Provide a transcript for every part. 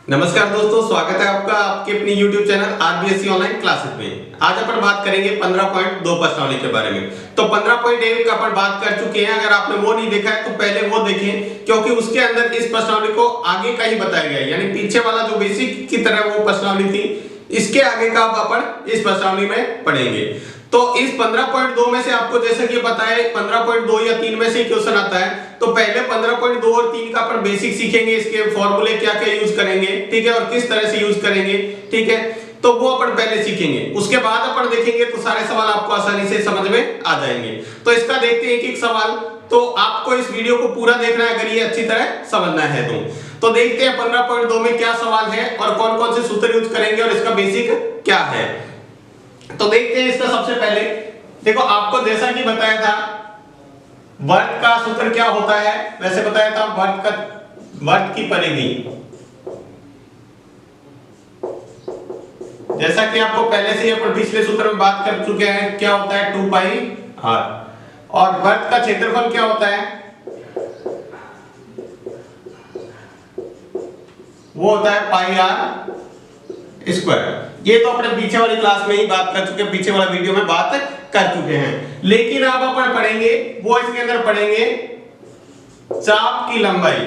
नमस्कार दोस्तों, स्वागत है आपका आपके अपनी YouTube channel RBSC online classes में। आज अपन बात करेंगे 15.2 प्रश्नावली के बारे में। तो 15.1 का अपन बात कर चुके हैं। अगर आपने वो नहीं देखा है तो पहले वो देखें, क्योंकि उसके अंदर इस प्रश्नावली को आगे का ही बताया गया है, यानी पीछे वाला जो बेसिक की तरह वो प्रश्नावली थी, इसके आगे का अब अपन इस प्रश्नावली में पढ़ेंगे। तो इस 15.2 में से आपको जैसे कि पता है 15.2 या 3 में से क्वेश्चन आता है। तो पहले 15.2 और 3 का अपन बेसिक सीखेंगे, इसके फॉर्मूले क्या क्या यूज करेंगे, ठीक है, और किस तरह से यूज करेंगे, ठीक है, तो वो अपन पहले सीखेंगे। उसके बाद अपन देखेंगे तो सारे सवाल आपको आसानी से समझ में आ जाएंगे। तो इसका देखते हैं एक एक सवाल। तो आपको इस वीडियो को पूरा देखना है अगर ये अच्छी तरह समझना है तो देखते हैं 15.2 में क्या सवाल है और कौन कौन से सूत्र यूज करेंगे और इसका बेसिक क्या है। तो देखते हैं इसका सबसे पहले। देखो, आपको जैसा कि बताया था वर्ग का सूत्र क्या होता है, वैसे बताया था वर्ग की परिधि। जैसा कि आपको पहले से ही अपन पिछले सूत्र में बात कर चुके हैं, क्या होता है 2 पाई r, और वर्ग का क्षेत्रफल क्या होता है, वो होता है पाई r स्क्वायर। ये तो अपने पीछे वाली क्लास में ही बात कर चुके हैं, पीछे वाला वीडियो में बात कर चुके हैं। लेकिन अब अपन पढ़ेंगे वो इसके अंदर पढ़ेंगे चाप की लंबाई।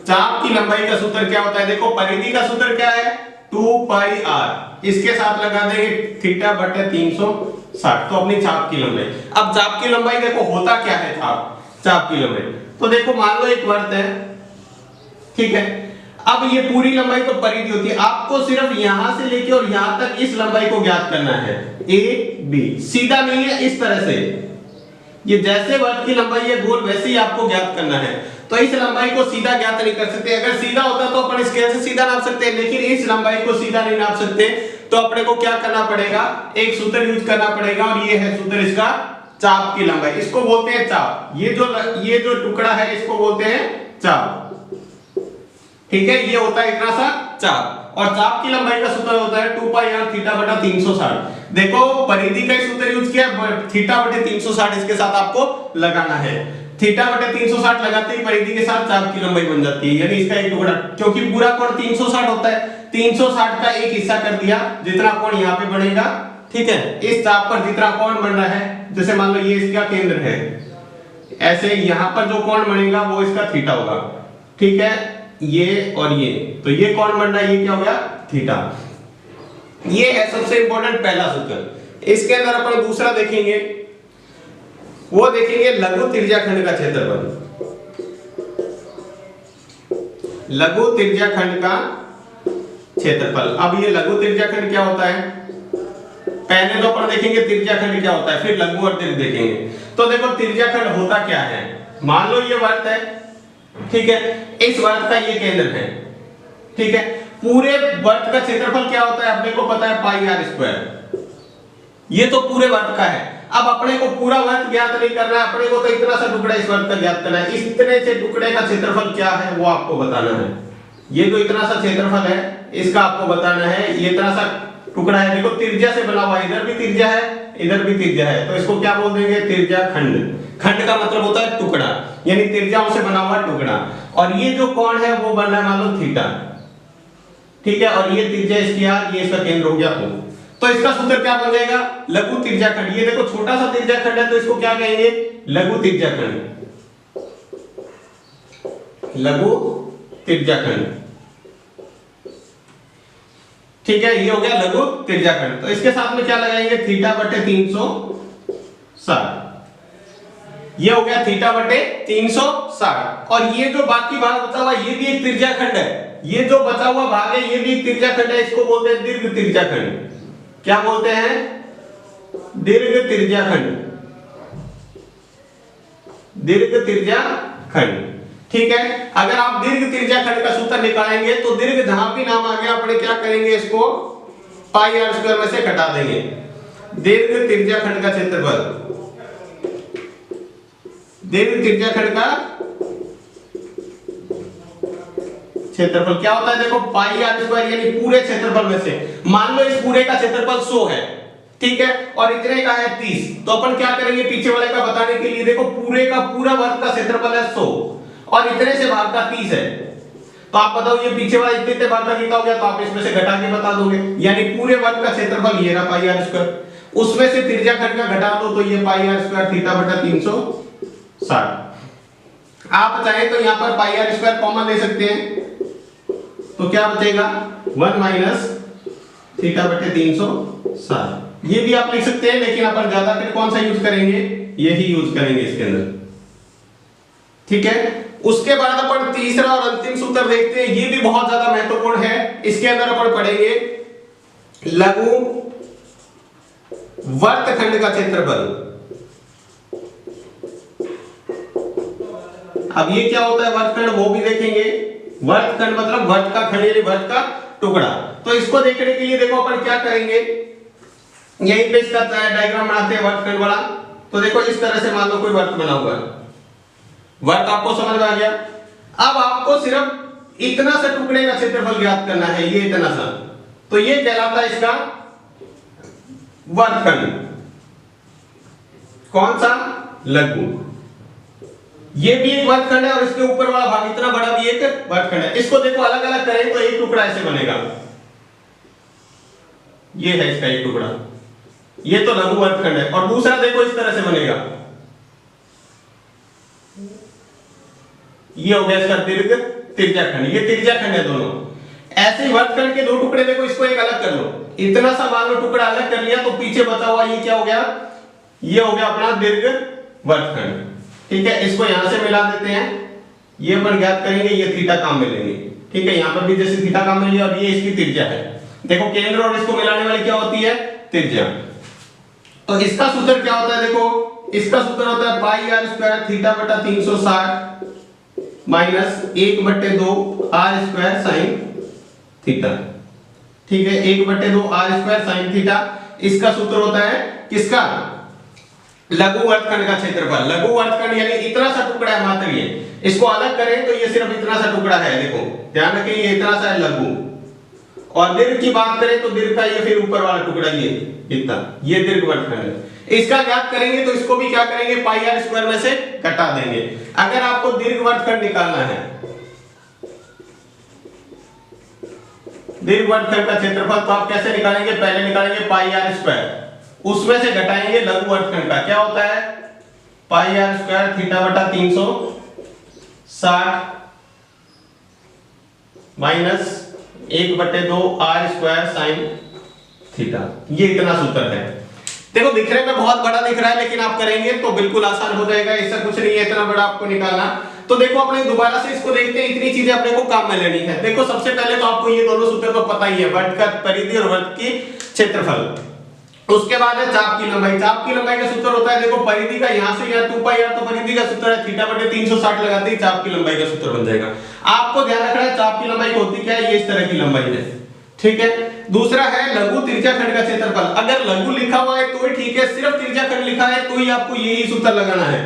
चाप की लंबाई का सूत्र क्या होता है, देखो परिधि का सूत्र क्या है 2 पाई r, इसके साथ लगा देंगे थीटा बटे 360, तो अपनी चाप की लंबाई। अब चाप की लंबाई देखो होता क्या है चाप की लंबाई। तो देखो मान लो एक वृत्त है, ठीक है, अब ये पूरी लंबाई तो परिधि होती है, आपको सिर्फ यहां से लेके और यहां तक इस लंबाई को ज्ञात करना है। ए बी सीधा नहीं है, इस तरह से ये जैसे वर्ग की लंबाई है गोल वैसे ही आपको ज्ञात करना है। तो इस लंबाई को सीधा ज्ञात नहीं कर सकते। अगर सीधा होता तो अपन स्केल से सीधा नाप सकते हैं, लेकिन इस लंबाई को सीधा नहीं नाप सकते। तो अपने को क्या करना पड़ेगा, एक सूत्र यूज करना पड़ेगा, और ये है सूत्र इसका चाप की लंबाई। इसको बोलते हैं चाप। ये जो टुकड़ा है इसको बोलते हैं चाप, ठीक है, ये होता है इतना सा चाप। और चाप की लंबाई का सूत्र होता है 2 पाई r थीटा बटा 360। देखो परिधि का सूत्र यूज किया, थीटा बटे 360 इसके साथ आपको लगाना है। थीटा बटे 360 लगाते ही परिधि के साथ चाप की लंबाई बन जाती है, यानी इसका एक टुकड़ा, क्योंकि पूरा कोण 360 होता है, 360 का एक हिस्सा कर दिया, जितना कोण यहाँ पे बनेगा, ठीक है, इस चाप पर जितना कोण बन रहा है, जैसे मान लो ये इसका केंद्र है, ऐसे यहाँ पर जो कोण बनेगा वो इसका थीटा होगा, ठीक है, ये और ये, तो ये कोण बन रहा है, ये क्या हो गया थीटा। ये है सबसे इंपॉर्टेंट पहला सूत्र। इसके अंदर अपन दूसरा देखेंगे, वो देखेंगे लघु त्रिज्याखंड का क्षेत्रफल। लघु त्रिज्याखंड का क्षेत्रफल। अब ये लघु त्रिज्याखंड क्या होता है, पहले तो अपन देखेंगे त्रिज्याखंड क्या होता है, फिर लघु और दीर्घ देखेंगे। तो देखो त्रिज्याखंड होता क्या है, मान लो ये वृत्त है, ठीक है, इस वृत्त का ये केंद्र है, ठीक है, पूरे वृत्त का क्षेत्रफल क्या होता है अपने को पता है पाई r स्क्वायर। ये तो पूरे वृत्त का है। अब अपने को पूरा वृत्त ज्ञात नहीं करना है, अपने को तो इतना सा टुकड़ा इस वृत्त का ज्ञात करना है। इतने से टुकड़े का क्षेत्रफल क्या है वो आपको बताना है। ये जो इतना सा क्षेत्रफल है इसका आपको बताना है। ये इतना सा टुकड़ा है, देखो त्रिज्या से बना हुआ, इधर भी त्रिज्या है इधर भी त्रिज्या है, तो इसको क्या बोल देंगे त्रिज्याखंड। खंड का मतलब होता है टुकड़ा, यानी त्रिज्याओं से बना हुआ टुकड़ा। और ये जो कोण है वो बन रहा है मान लो थीटा, ठीक है, और ये त्रिज्या इसकी r, ये इसका केंद्र हो गया O। तो इसका सूत्र क्या बन जाएगा लघु त्रिज्याखंड। ये देखो छोटा सा त्रिज्याखंड है तो इसको क्या कहेंगे लघु त्रिज्याखंड। लघु त्रिज्याखंड, ठीक है, ये हो गया लघु त्रिज्याखंड। तो इसके साथ में क्या लगाएंगे थीटा बटे 360, ये हो गया थीटा बटे 360। और ये जो बाकी भाग बचा हुआ ये भी एक त्रिज्याखंड है, ये जो बचा हुआ भाग है ये भी एक त्रिज्याखंड है, इसको बोलते हैं दीर्घ त्रिज्याखंड। क्या बोलते हैं दीर्घ त्रिज्याखंड, दीर्घ त्रिज्याखंड, ठीक है। अगर आप दीर्घ त्रिज्याखंड का सूत्र निकालेंगे तो दीर्घ जहां भी नाम आ गया अपने क्या करेंगे इसको पाई r स्क्वायर में से घटा देंगे। दीर्घ त्रिज्याखंड का क्षेत्रफल, दीर्घ त्रिज्याखंड का क्षेत्रफल क्या होता है, देखो पाई r स्क्वायर, यानी पूरे क्षेत्रफल में से मान लो इस पूरे का क्षेत्रफल 100 है, ठीक है, और इतने का है 30, तो अपन क्या करेंगे पीछे वाले का बताने के लिए, देखो पूरे का पूरा वर्ग का क्षेत्रफल है 100 और इतने से भाग का 30 है, तो आप बताओ ये पीछे वाला इतने भाग का कितना हो गया, तो आप इसमें से घटा के बता दोगे। यानी पूरे वर्ग का क्षेत्रफल ये रहा पाई आर स्क्वायर, उसमें से त्रिज्या खंड का घटा दो तो ये पाई आर स्क्वायर थीटा बटा 360। आप चाहे तो यहाँ पर पाई आर स्क्वायर कॉमन ले सकते हैं, तो क्या बचेगा 1 माइनस थीटा बटे 360। ये भी आप लिख सकते हैं, लेकिन अपन ज्यादातर कौन सा यूज करेंगे, यही यूज करेंगे इसके अंदर। ठीक है, उसके बाद अपन तीसरा और अंतिम सूत्र देखते हैं, ये भी बहुत ज्यादा महत्वपूर्ण है। इसके अंदर अपन पढ़ेंगे लघु वर्तखंड का क्षेत्रफल। अब ये क्या होता है वर्तखंड, वो भी देखेंगे। वर्तखंड मतलब वर्त का खंड यानी वर्त का टुकड़ा। तो इसको देखने के लिए देखो अपन क्या करेंगे, यहीं पे इसका डायग्राम बनाते हैं वर्तखंड वाला। तो देखो इस तरह से मान लो कोई वर्त बना हुआ है, वर्त आपको समझ में आ गया। अब आपको सिर्फ इतना सा टुकड़े का क्षेत्रफल ज्ञात करना है, ये इतना सा, तो ये कहलाता है इसका वर्तखंड। कौन सा, लघु। ये भी एक वर्तखंड है और इसके ऊपर वाला भाग इतना बड़ा भी एक वर्तखंड है। इसको देखो अलग अलग करें तो एक टुकड़ा ऐसे बनेगा, ये है इसका एक टुकड़ा, ये तो लघु वर्तखंड है। और दूसरा देखो इस तरह से बनेगा, ये हो गया इसका दीर्घ त्रिज्याखंड, ये त्रिज्याखंड है दोनों। ऐसे वर्तखंड के दो टुकड़े देखो, इसको एक अलग कर लो, इतना सा मान लो टुकड़ा अलग कर लिया, तो पीछे बचा हुआ ये क्या हो गया, ये हो गया अपना दीर्घ वर्तखंड। ठीक है, इसको यहां से मिला देते हैं, ये अपन ज्ञात करेंगे, ये थीटा काम में लेंगे। ठीक है, यहां पर भी जैसे थीटा काम में लिया और ये इसकी त्रिज्या है। देखो केंद्र और इसको मिलाने वाली क्या होती है, त्रिज्या। तो इसका सूत्र क्या होता है, देखो इसका सूत्र होता है पाई आर स्क्वायर थीटा बटा 360 minus 1/2 r square sine theta. ठीक है, 1/2 आर स्क्वायर साइन थीटा। इसका सूत्र होता है किसका, लघु वर्तखंड का क्षेत्रफल। लघु वर्तखंड यानी इतना सा टुकड़ा है मात्र, ये इसको अलग करें तो ये सिर्फ इतना सा टुकड़ा है। देखो ध्यान रखें, ये इतना सा है लघु। और दीर्घ की बात करें तो दीर्घ का ये फिर ऊपर वाला टुकड़ा ये इतना, ये दीर्घ वर्तखंड है। इसका ज्ञात करेंगे तो इसको भी क्या करेंगे, पाई आर स्क्वायर में से घटा देंगे। अगर आपको दीर्घ वर्तखंड निकालना है, दीर्घ वर्तखंड का क्षेत्रफल, तो आप कैसे निकालेंगे, पहले निकालेंगे पाई आर स्क्वायर, उसमें से घटाएंगे लघु वर्तखंड का। क्या होता है, पाई आर स्क्वायर थीटा बटा 360 minus 1/2 r square sine theta. ये इतना सूत्र है। देखो दिखने में बहुत बड़ा दिख रहा है, लेकिन आप करेंगे तो बिल्कुल आसान हो जाएगा, ऐसा कुछ नहीं है इतना बड़ा आपको निकालना। तो देखो अपने दोबारा से इसको देखते हैं, इतनी चीजें अपने को काम में लेनी है। देखो सबसे पहले तो आपको ये दोनों सूत्र तो पता ही है, वर्त का परिधि और वर्त की क्षेत्रफल। उसके बाद है चाप की लंबाई। चाप की लंबाई का सूत्र होता है, देखो परिधि का यहां से यहां 2 पाई आर, तो परिधि का सूत्र है थीटा बटे 360 लगाते ही चाप की लंबाई का सूत्र बन जाएगा। आपको ध्यान रखना है चाप की लंबाई होती क्या है, ये इस तरह की लंबाई है। ठीक है, दूसरा है लघु त्रिज्याखंड का क्षेत्रफल। अगर लघु लिखा हुआ है तो ही ठीक है, सिर्फ त्रिज्याखंड लिखा है तो ही आपको यही सूत्र लगाना है।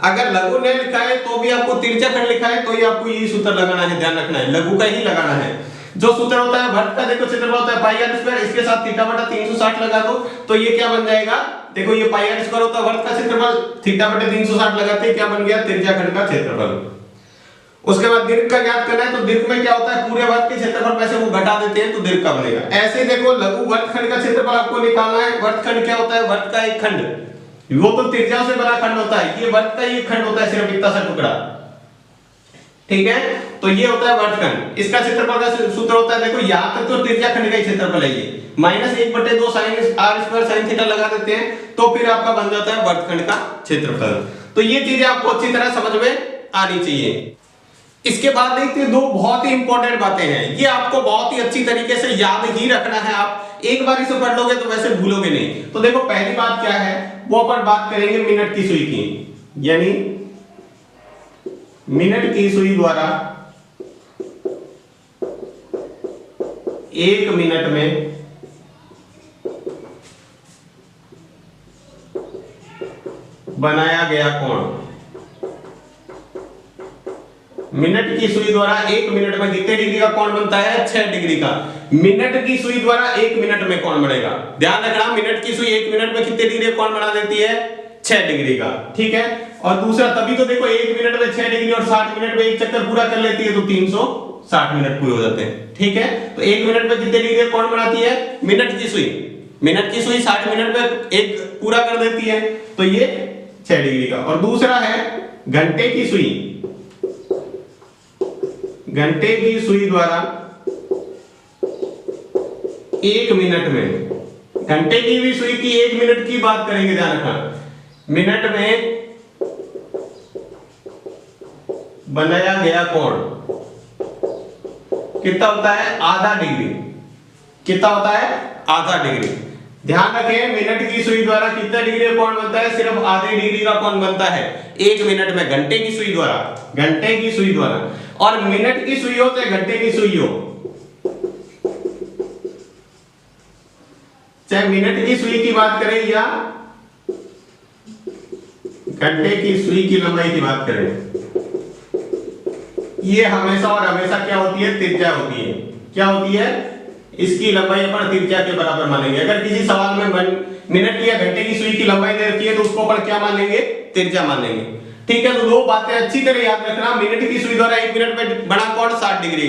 अगर लघु नहीं लिखा है तो भी आपको त्रिज्याखंड लिखा है तो ही आपको यही सूत्र लगाना है। ध्यान रखना है, लघु का ही लगाना है। जो सूत्र होता है वर्त का, देखो क्षेत्रफल होता है पाई आर स्क्वायर, इसके साथ थीटा बटा 360 लगा दो तो ये क्या बन जाएगा, देखो ये पाई आर स्क्वायर होता है वर्त का क्षेत्रफल, थीटा बटे 360 लगाते क्या बन गया, त्रिज्याखंड का क्षेत्रफल। उसके बाद दीर्घ का ज्ञात करना है, तो दीर्घ में क्या होता है, पूरे वर्त के क्षेत्रफल में से वो घटा देते हैं तो दीर्घ का बनेगा। ऐसे देखो लघु वर्तखंड का क्षेत्रफल आपको निकालना है। वर्तखंड क्या होता है, वर्त का एक खंड, वो तो त्रिज्या से बना खंड होता है, ये वर्त का ही खंड होता है, सिर्फ इतना सा टुकड़ा। ठीक है, तो ये होता है वर्तखंड। इसका क्षेत्रफल का सूत्र होता है, देखो यहां तक तो त्रिज्याखंड का ही क्षेत्रफल है, ये minus 1/2 sine r square sine theta लगा देते हैं तो फिर आपका बन जाता है वर्तखंड का क्षेत्रफल। तो ये चीजें आपको अच्छी तरह समझ में आनी चाहिए। इसके बाद देखते हैं दो बहुत ही इंपॉर्टेंट बातें हैं, ये आपको बहुत ही अच्छी तरीके से याद ही रखना है। आप एक बार इसे पढ़ लोगे तो वैसे भूलोगे नहीं। तो देखो पहली बात क्या है, वो अपन बात करेंगे मिनट की सुई की, यानी मिनट की सुई द्वारा 1 मिनट में बनाया गया कोण। मिनट की सुई द्वारा 1 मिनट में कितने डिग्री का कोण बनता है, 6 डिग्री का। मिनट की सुई द्वारा 1 मिनट में कोण बनेगा। ध्यान रखना, मिनट की सुई 1 मिनट में कितने डिग्री कोण बना देती है, 6 डिग्री का, ठीक है। और दूसरा तभी तो देखो 1 मिनट में 6 डिग्री और 60 मिनट में एक चक्कर पूरा कर लेती है, तो 360 मिनट पूरे हो जाते हैं, ठीक है। तो 1 मिनट में कितने डिग्री का कोण बनाती है? मिनट की सुई 60 मिनट में एक पूरा कर देती है, तो ये 6 डिग्री का। और दूसरा है घंटे की सुई द्वारा 1 मिनट में, घंटे की भी सुई की 1 मिनट की बात करेंगे, ध्यान रखना, मिनट में बनाया गया कोण कितना होता है? आधा डिग्री। कितना होता है? आधा डिग्री। ध्यान रखें, मिनट की सुई द्वारा कितना डिग्री का कोण बनता है? सिर्फ आधे डिग्री का कोण बनता है 1 मिनट में, घंटे की सुई द्वारा। और मिनट की सुई हो चाहे घंटे की सुई हो, चाहे मिनट की सुई की बात करें या घंटे की सुई की लंबाई की बात करें, ये हमेशा और हमेशा क्या होती है? त्रिज्या होती है। क्या होती है? इसकी लंबाई अपन त्रिज्या के बराबर मानेंगे। अगर किसी सवाल में मिनट या घंटे की सुई की लंबाई दे रखी है तो उसको अपन क्या मान लेंगे? त्रिज्या मान लेंगे, ठीक है। तो दो बातें अच्छी तरह याद रखना। मिनट की सुई द्वारा 1 मिनट में बना कोण 6 डिग्री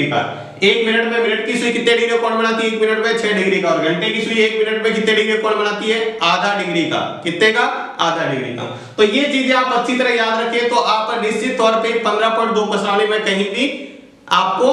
का। 1 मिनट में मिनट की सुई कितने डिग्री का कोण बनाती है? 1 मिनट में 6 डिग्री का। और घंटे की सुई 1 मिनट में कितने डिग्री का कोण बनाती है? आधा डिग्री का। कितने का? आधा डिग्री का। तो ये चीजें आप अच्छी तरह याद रखिए, तो आप निश्चित तौर पे 15.2 प्रश्नावली में कहीं भी आपको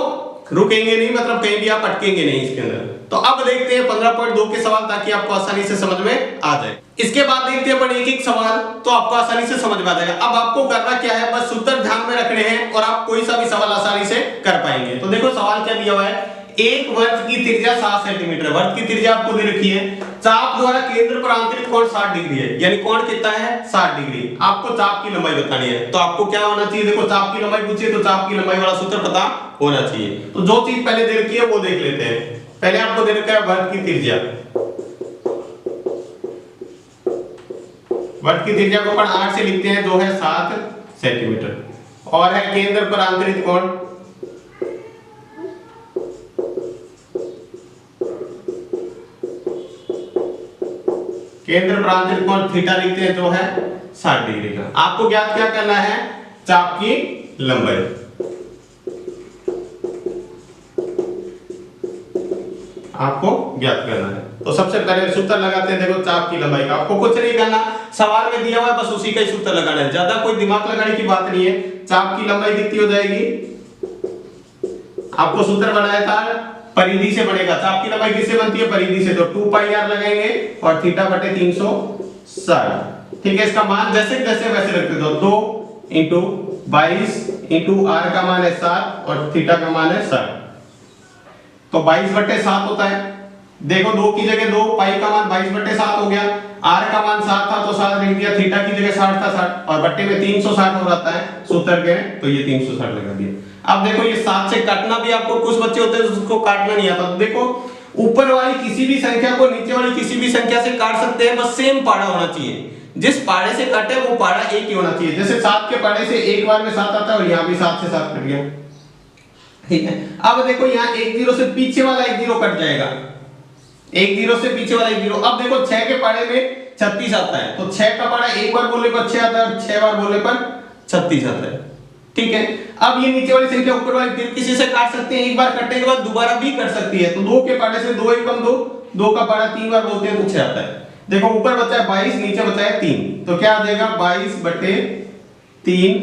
रुकेंगे नहीं, मतलब कहीं भी आप अटकेंगे नहीं इसके अंदर। तो अब देखते हैं 15.2 के सवाल, ताकि आपको आसानी से समझ में आ जाए। इसके बाद देखते हैं अपन एक सवाल, तो आपको आसानी से समझ में आ जाएगा। अब आपको करना क्या है? बस सूत्र ध्यान में रखने हैं और आप कोई सा भी सवाल आसानी से कर पाएंगे। तो देखो सवाल क्या दिया हुआ है, एक वृत्त की त्रिज्या 7 सेंटीमीटर, वृत्त की त्रिज्या आपको दे रखी है, चाप द्वारा केंद्र पर आंतरिक कोण 60 डिग्री है, यानी कोण कितना है? 60 डिग्री। आपको चाप की लंबाई बतानी है, तो आपको क्या होना चाहिए? देखो चाप की लंबाई पूछिए तो चाप की लंबाई वाला सूत्र पता होना चाहिए। तो जो चीज पहले दे रखी है वो देख लेते हैं। पहले आपको दे रखा है वृत्त की त्रिज्या। वृत्त की त्रिज्या को अपन 8 से लिखते हैं, जो है 7 सेंटीमीटर, और है केंद्र पर आंतरिक कोण, केंद्र पर आंतरिक कोण थीटा लिखते हैं, जो है 60 डिग्री का। आपको ज्ञात क्या करना है? चाप की लंबाई। आपको ज्ञात करना है, तो सबसे पहले सूत्र लगाते हैं। देखो चाप की लंबाई का आपको कुछ नहीं करना, सवाल में दिया हुआ है, बस उसी का ही सूत्र लगाना है, ज्यादा कोई दिमाग लगाने की बात नहीं है। चाप की लंबाई कितनी हो जाएगी? आपको सूत्र बनाया था, परिधि से बनेगा। चाप की लंबाई किससे बनती है? परिधि से। तो 2 पाई r लगाएंगे और थीटा बटे 360, ठीक है। इसका मान जैसे वैसे रखते दो, 2 × 22 × r का मान है 7 और थीटा का मान है 60, तो 22/7 होता है। देखो 2 की जगह 2, पाई का मान 22/7 हो गया, r का मान 7 था तो 7 लिख दिया, थीटा की जगह 60 था 60, और बट्टे में 360 हो जाता है सूत्र के, तो ये 360 लगा दिया। अब देखो ये 7 से काटना भी, आपको कुछ बच्चे होते हैं उसको काटना नहीं आता, तो देखो ऊपर वाली किसी भी संख्या को नीचे वाली किसी भी संख्या से काट सकते हैं, बस सेम पाड़ा होना चाहिए। जिस पाड़े से काटे वो पाड़ा एक ही होना चाहिए। जैसे 7 के पाड़े से एक बार में 7 आता है और यहाँ भी 7 से 7 कट गया, ठीक है। अब देखो यहाँ 1 0 से पीछे वाला 1 0 कट जाएगा, 1 0 से पीछे वाला 1 0। अब देखो 6 के पाड़े में 36 आता है, तो 6 का पाड़ा एक बार बोलने पर 6 आता है और 6 बार बोलने पर 36 आता है, ठीक है। अब ये नीचे वाली संख्या ऊपर वाली फिर किसी से काट सकते हैं, एक बार कटने के बाद दोबारा भी कर सकती है। तो 2 के पाड़े से 2 1 2, 2 का पाड़ा 3 बार बोलते हैं तो 6 आता है। देखो ऊपर बचा है 22, नीचे बचा है 3, तो क्या आ जाएगा? 22/3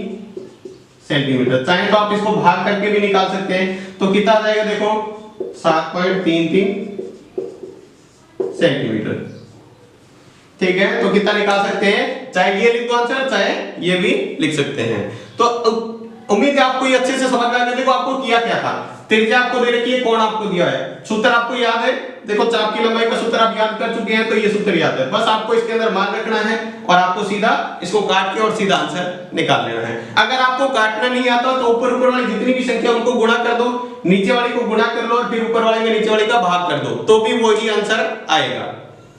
सेंटीमीटर। चाहे तो आप इसको भाग करके भी निकाल सकते हैं, तो कितना आ जाएगा? देखो 7.33 सेंटीमीटर, ठीक है। तो कितना निकाल सकते हैं? चाहे ये लिख दो आंसर, चाहे ये भी लिख सकते हैं। तो उम्मीद है आपको ये अच्छे से समझ में आ गया। देखो आपको किया क्या था, त्रिज्या आपको दे रखी है, कोण आपको दिया है, सूत्र आपको याद है। देखो चाप की लंबाई का सूत्र आप याद कर चुके हैं, तो ये सूत्र याद है, बस आपको इसके अंदर मान रखना है और आपको सीधा इसको काट के और सीधा आंसर निकाल लेना है। अगर आपको काटना नहीं आता तो ऊपर वाली जितनी भी संख्या उनको गुणा कर दो, नीचे वाली को गुणा कर लो और फिर ऊपर वाले में नीचे वाले का भाग कर दो, तो भी वही आंसर आएगा,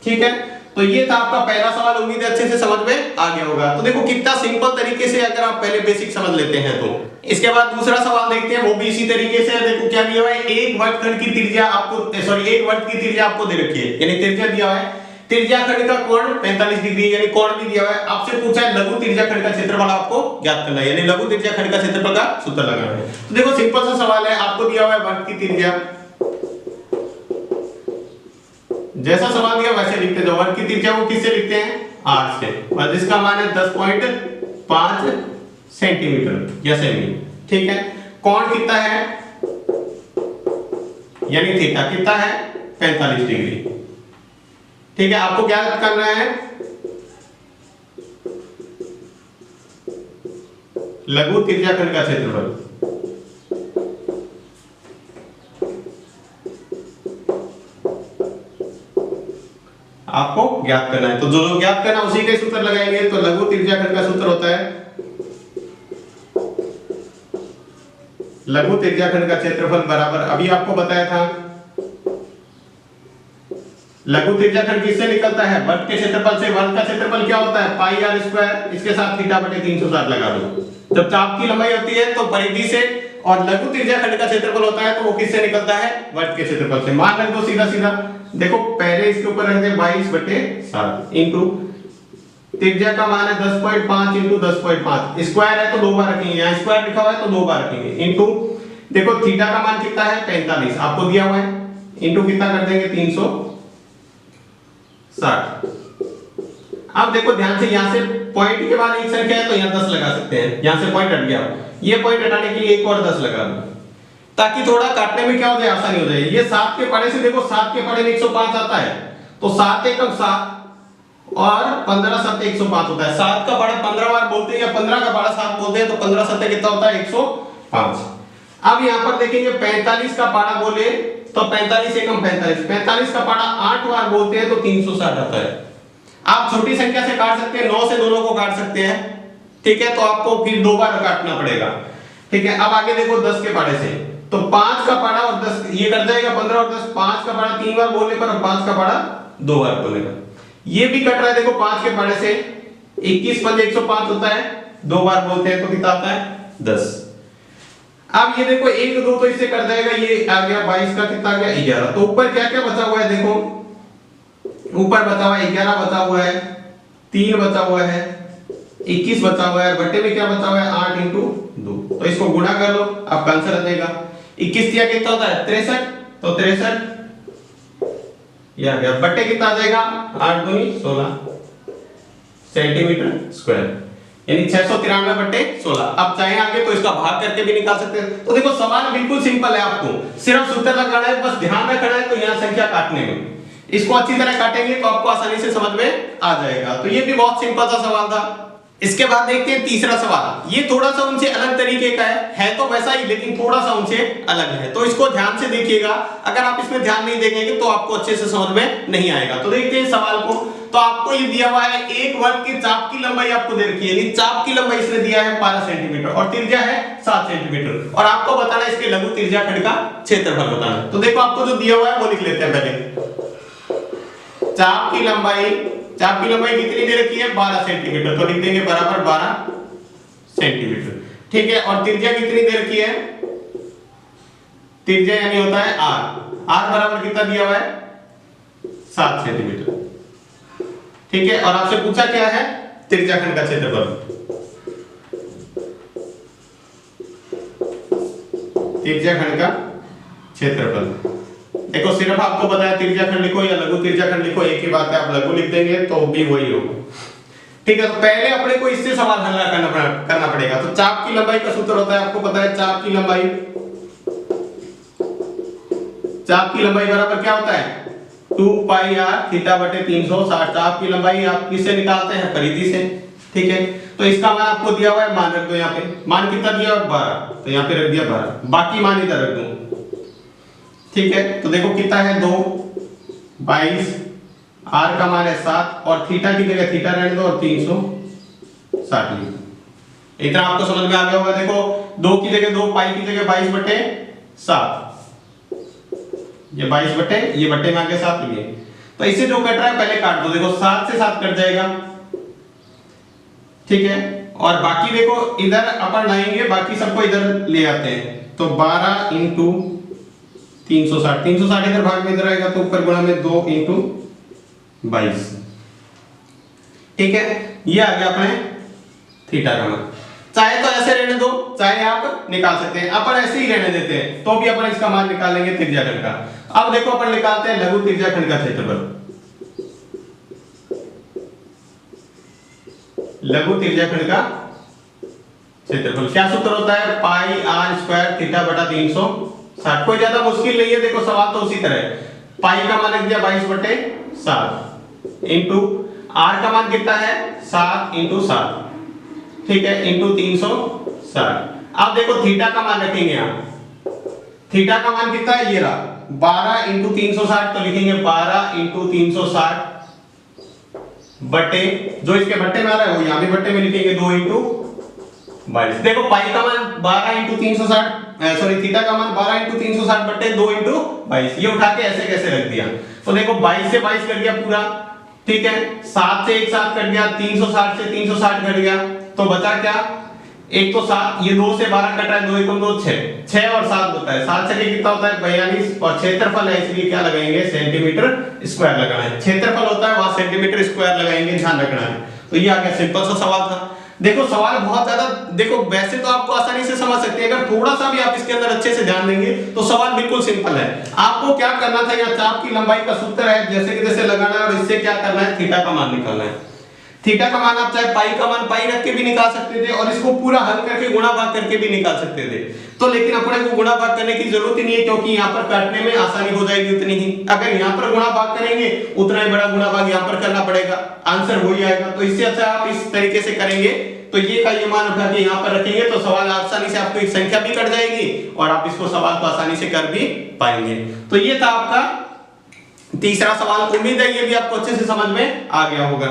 ठीक है। तो ये था आपका पहला सवाल, उम्मीद है अच्छे से समझ में आ गया होगा। तो देखो कितना सिंपल तरीके से अगर आप पहले बेसिक समझ लेते हैं तो। इसके बाद दूसरा सवाल देखते हैं, वो भी इसी तरीके से है। देखो क्या दिया हुआ है, एक वर्गखंड की त्रिज्या आपको एक वर्ग की त्रिज्या आपको दे रखी है, यानी त्रिज्या दिया हुआ है तिर्य्याखंड का कोण 45 डिग्री यानी कोण भी दिया हुआ है। आपसे पूछा है लघु तिर्य्याखंड का क्षेत्रफल आपको ज्ञात करना है, यानी लघु तिर्य्याखंड का क्षेत्रफल का सूत्र लगाना है। तो देखो सिंपल सा सवाल है, आपको दिया हुआ है वर्ग की त्रिज्या, जैसा सवाल दिया वैसे लिखते जाओ। वर्ग की त्रिज्या को किससे लिखते हैं? 8 से, और जिसका मान है 10.5 सेंटीमीटर या सेमी। ठीक है, कोण कितना है यानी थीटा कितना है 45 डिग्री। ठीक है, आपको क्या करना है, लघु तिर्य्याखंड का क्षेत्रफल। आपको ज्ञात करना है, तो जो ज्ञात करना उसी के सूत्र लगाएंगे। तो लघु तिर्य्याखंड का सूत्र होता है, लघु तिर्य्याखंड का क्षेत्रफल बराबर, अभी आपको बताया था, लघु तिर्य्याखंड किससे निकलता है? वर्ग के क्षेत्रफल से। वर्ग का क्षेत्रफल क्या होता है? पाई आर स्क्वायर, इसके साथ थीटा बटे 360 लगा दो। जब चाप की लंबाई होती है तो परिधि से, और लघु तिर्य्याखंड का क्षेत्रफल होता है तो वो किससे निकलता है? वर्ग के क्षेत्रफल से। मान रख दो सीधा सीधा, देखो पहले इसके ऊपर रख दे 22/7 इंटू त्रिज्या का मान है 10.5 इंटू 10.5, स्क्वायर है तो 2 बार रखेंगे, यहाँ स्क्वायर लिखा हुआ है तो 2 बार रखेंगे, इंटू देखो थीटा का मान कितना है 45 आपको दिया हुआ है, इंटू कितना कर देंगे 360। अब देखो ध्यान से, यहाँ से पॉइंट के बाद एक संख्या है तो यहाँ 10 लगा सकते हैं, यहाँ से पॉइंट हट गया, ये पॉइंट हटाने के लिए एक और 10 लगा दो ताकि थोड़ा काटने में क्या हो जाए, आसानी हो जाए। ये 7 के पढ़े से देखो 7 के पढ़े में 105 आता है, तो 7 एकम 7 और 15 7 105 होता है। 7 का पढ़ा 15 बार बोलते हैं या 15 का पढ़ा 7 बोलते हैं, तो 15 7 कितना होता है 105। अब यहाँ पर देखेंगे 45 का पारा बोले तो 45 एकम 45, 45 का पारा 8 बार बोलते हैं तो 360 आता है। आप छोटी संख्या से काट सकते हैं, 9 से दोनों को काट सकते हैं, ठीक है, तो आपको फिर 2 बार काटना पड़ेगा। ठीक है, अब आगे देखो 10 के पारे से, तो 5 का पारा और 10 ये कर जाएगा 15 और 10, 5 का पारा 3 बार बोलने पर 5 का पारा 2 बार बोलेगा, ये भी कट रहा है। देखो 5 के पारे से 21 5 105 होता है, 2 बार बोलते हैं तो कितना आता है 10। अब ये देखो 1 2 तो इससे कट जाएगा, ये आ गया 22 का कितना आ गया 11, तो ऊपर क्या क्या बचा हुआ है, देखो ऊपर बचा हुआ है 11 बचा हुआ है, 3 बचा हुआ है, 21 बचा हुआ है, बट्टे में क्या बचा हुआ है 8 इंटू 2, तो इसको गुणा कर लो, आपका आंसर आ जाएगा 21 दिया कितना होता है 63, तो 63 ये आ गया, बट्टे कितना आ जाएगा 8 दूनी 16 सेंटीमीटर स्क्वायर, यानी 693/16। अब चाहे आगे तो इसका भाग करके भी निकाल सकते हैं। तो देखो सवाल बिल्कुल सिंपल है, आपको सिर्फ सूत्र लगाना है, बस ध्यान रखना है तो यहाँ संख्या काटने में, इसको अच्छी तरह काटेंगे तो आपको आसानी से समझ में आ जाएगा। तो ये भी बहुत सिंपल सा सवाल था। इसके बाद देखते हैं तीसरा सवाल, ये थोड़ा सा उनसे अलग तरीके का है तो वैसा ही लेकिन थोड़ा सा उनसे अलग है, तो इसको ध्यान से देखिएगा। अगर आप इसमें ध्यान नहीं देंगे तो आपको अच्छे से समझ में नहीं आएगा। तो देखते हैं सवाल को। तो आपको ये दिया हुआ है एक वर्ग के चाप की लंबाई आपको दे रखी है, चाप की लंबाई इसने दिया है 12 सेंटीमीटर और त्रिज्या है 7 सेंटीमीटर, और आपको बताना है इसके लघु तिर्य्याखंड का क्षेत्रफल बताना है। तो देखो आपको जो दिया हुआ है वो लिख लेते हैं पहले। चाप की लंबाई कितनी दे रखी है 12 सेंटीमीटर, तो लिख देंगे बराबर 12 सेंटीमीटर, ठीक है। और त्रिज्या कितनी दे रखी है, त्रिज्या यानी होता है r बराबर कितना दिया हुआ है 7 सेंटीमीटर, ठीक है। और आपसे पूछा क्या है तिर्य्याखंड का क्षेत्रफल, तिर्य्याखंड का क्षेत्रफल। देखो सिर्फ आपको बताया तिर्य्याखंड लिखो या लघु तिर्य्याखंड लिखो, एक ही बात है, आप लघु लिख देंगे तो भी वही होगा, ठीक है। तो पहले अपने को इससे सवाल हल करना पड़ेगा। तो चाप की लंबाई का सूत्र होता है, आपको पता है चाप की लंबाई बराबर क्या होता है 2 पाई r थीटा बटे 360। चाप की लंबाई आप किससे निकालते हैं, परिधि से, ठीक है। तो इसका मान आपको दिया हुआ है, मान रख दो यहाँ पे, मान कितना दिया हुआ है 12, तो यहाँ पे रख दिया 12, बाकी मान इधर रख दो, ठीक है। तो देखो कितना है 2 22, r का मान है 7 और थीटा की जगह थीटा रहने दो और 360 लिख दो। इतना आपको समझ में आ गया होगा। देखो 2 की जगह 2, पाई की जगह 22/7, ये 22 ये बट्टे में आगे 7 लिए, तो इससे जो कट रहा है पहले काट दो। देखो 7 से 7 कट जाएगा, ठीक है। और बाकी देखो इधर अपन लाएंगे, बाकी सबको इधर ले आते हैं, तो 12 इंटू 360 इधर भाग में इधर आएगा, तो ऊपर गुणा में 2 इंटू 22। ठीक है, ये आ गया अपने थीटा का मान। चाहे तो ऐसे रहने दो, चाहे आप निकाल सकते हैं। अपन ऐसे ही रहने देते हैं तो भी अपन इसका मान निकालेंगे त्रिज्याखंड का। अब देखो अपन निकालते हैं लघु त्रिज्याखंड का क्षेत्रफल। लघु त्रिज्याखंड का क्षेत्रफल क्या सूत्र होता है? पाई आर स्क्वायर थीटा बटा 360। कोई ज्यादा मुश्किल नहीं है, देखो सवाल तो उसी तरह है। पाई का मान लिख दिया 22/7 इंटू आर का मान कितना है 7 इंटू 7, ठीक है, इंटू 360। अब देखो थीटा का मान रखेंगे आप। थीटा का मान कितना है? ये रहा 12 इंटू 360, तो लिखेंगे 12 इंटू 360 बटे, जो इसके बट्टे में आ रहा है वो यहां भी बट्टे में लिखेंगे 2 इंटू 22। देखो पाई का मान 12 इंटू 360, सॉरी थीटा का मान 12 इंटू 360 बटे 2 इंटू 22। ये उठा के ऐसे कैसे रख दिया, तो देखो 22 से 22 कट गया पूरा, ठीक है, 7 से 1 7 कट गया, 360 से 360 कट गया, तो बचा क्या? एक तो 7, ये 2 से 12 कट रहा है, 2 1 2 6, 6 और 7 होता है, 7 से कितना होता है 42, और क्षेत्रफल है इसलिए क्या लगाएंगे सेंटीमीटर स्क्वायर लगाना है। क्षेत्रफल होता है वहां सेंटीमीटर स्क्वायर लगाएंगे, ध्यान रखना है। तो ये आ गया, सिंपल सा सवाल था। देखो सवाल बहुत ज्यादा, देखो वैसे तो आपको आसानी से समझ सकते हैं, अगर थोड़ा सा भी आप इसके अंदर अच्छे से ध्यान देंगे तो सवाल बिल्कुल सिंपल है। आपको क्या करना था, यहाँ चाप की लंबाई का सूत्र है, जैसे कि जैसे लगाना है, और इससे क्या करना है थीटा का मान निकालना है। थीटा का मान आप चाहे पाई का मान पाई रख के भी निकाल सकते थे, और इसको पूरा हल करके गुणा भाग करके भी निकाल सकते थे, तो लेकिन अपने को गुणा भाग करने की जरूरत ही नहीं है, क्योंकि यहाँ पर काटने में आसानी हो जाएगी उतनी ही। अगर यहाँ पर गुणा भाग करेंगे उतना ही बड़ा गुणा भाग यहाँ पर करना पड़ेगा, आंसर वही आएगा। तो इससे अच्छा आप इस तरीके से करेंगे, तो ये का ये मान उठा के यहाँ पर रखेंगे, तो सवाल आसानी से आपको एक संख्या भी कट जाएगी और आप इसको सवाल को आसानी से कर भी पाएंगे। तो ये था आपका तीसरा सवाल। उम्मीद है ये भी आपको अच्छे से समझ में आ गया होगा।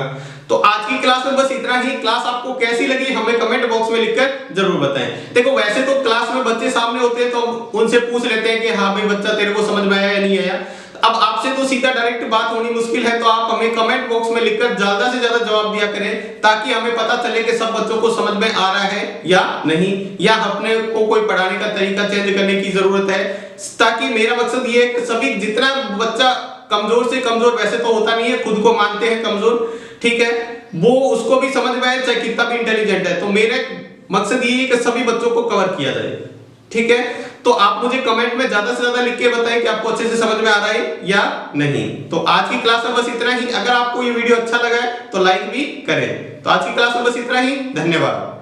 तो आज की क्लास में बस इतना ही। क्लास आपको कैसी लगी हमें कमेंट बॉक्स में लिखकर जरूर बताएं। देखो वैसे तो क्लास में बच्चे सामने होते हैं तो उनसे पूछ लेते हैं कि हाँ भाई बच्चा तेरे को समझ में आया या नहीं आया। अब आपसे तो सीधा डायरेक्ट बात होनी मुश्किल है, तो आप हमें कमेंट बॉक्स में लिखकर ज्यादा से ज्यादा जवाब दिया करें, ताकि हमें पता चले कि सब बच्चों को समझ में आ रहा है या नहीं, या अपने को कोई पढ़ाने का तरीका चेंज करने की जरूरत है। ताकि मेरा मकसद ये है कि सभी, जितना बच्चा कमजोर से कमजोर, वैसे तो होता नहीं है, खुद को मानते हैं कमजोर, ठीक है, वो उसको भी समझ में आए चाहे कितना भी इंटेलिजेंट है। तो मेरा मकसद ये है कि सभी बच्चों को कवर किया जाए, ठीक है। तो आप मुझे कमेंट में ज्यादा से ज्यादा लिख के बताएं कि आपको अच्छे से समझ में आ रहा है या नहीं। तो आज की क्लास में बस इतना ही। अगर आपको ये वीडियो अच्छा लगा है तो लाइक भी करें। तो आज की क्लास में बस इतना ही, धन्यवाद।